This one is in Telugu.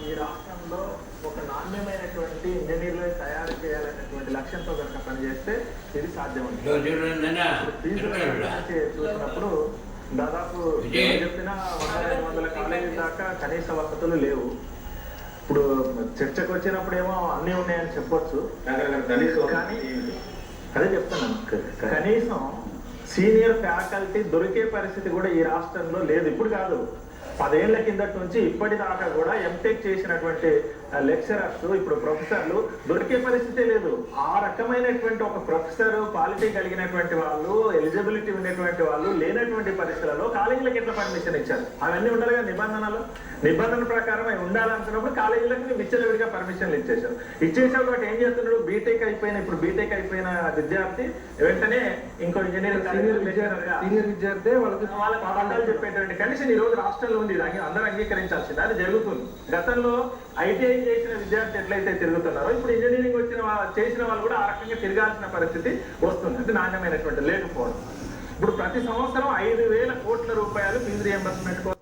ఈ రాష్ట్రంలో ఒక నాణ్యమైనటువంటి ఇంజనీర్లు తయారు చేయాలనేటువంటి లక్ష్యంతో కనుక పనిచేస్తే ఇది సాధ్యమవుతుంది. చూసినప్పుడు దాదాపు చెప్పిన 100-200 కాలేజీ దాకా కనీస వసతులు లేవు. ఇప్పుడు చర్చకు వచ్చినప్పుడు ఏమో అన్నీ ఉన్నాయని చెప్పొచ్చు, కానీ అదే చెప్తున్నాను, కనీసం సీనియర్ ఫ్యాకల్టీ దొరికే పరిస్థితి కూడా ఈ రాష్ట్రంలో లేదు. ఇప్పుడు కాదు, 10 ఏళ్ల కిందటి నుంచి ఇప్పటిదాకా కూడా ఎంటెక్ చేసినటువంటి లెక్చరర్స్, ఇప్పుడు ప్రొఫెసర్లు దొరికే పరిస్థితే లేదు. ఆ రకమైనటువంటి ఒక ప్రొఫెసర్ క్వాలిటీ కలిగినటువంటి వాళ్ళు, ఎలిజిబిలిటీ ఉన్నటువంటి వాళ్ళు లేనటువంటి పరిస్థితులలో కాలేజీలకు ఎట్లా పర్మిషన్ ఇచ్చారు? అవన్నీ ఉండాలి కదా నిబంధన ప్రకారం అవి ఉండాలనుకున్నప్పుడు కాలేజీలకు విచ్చలవిడిగా పర్మిషన్లు ఇచ్చేశారు. కాబట్టి ఏం చేస్తున్నాడు? బీటెక్ అయిపోయిన విద్యార్థి వెంటనే ఇంకో ఇంజనీరింగ్ సీనియర్ విద్యార్థి వాళ్ళకి పాఠాలు చెప్పేటువంటి కండిషన్ ఈ రోజు రాష్ట్రంలో ఉంది. దాన్ని అందరూ అంగీకరించాల్సింది. అది జరుగుతుంది. గతంలో ఐటీఐ చేసిన విద్యార్థి ఎట్లయితే తిరుగుతున్నారో ఇప్పుడు ఇంజనీరింగ్ చేసిన వాళ్ళు కూడా ఆ రకంగా తిరగాల్సిన పరిస్థితి వస్తుంది. అంటే నాణ్యమైనటువంటి లేకపోవడం. ఇప్పుడు ప్రతి సంవత్సరం 5,000 కోట్ల రూపాయలు ఫీజు రియంబర్స్మెంట్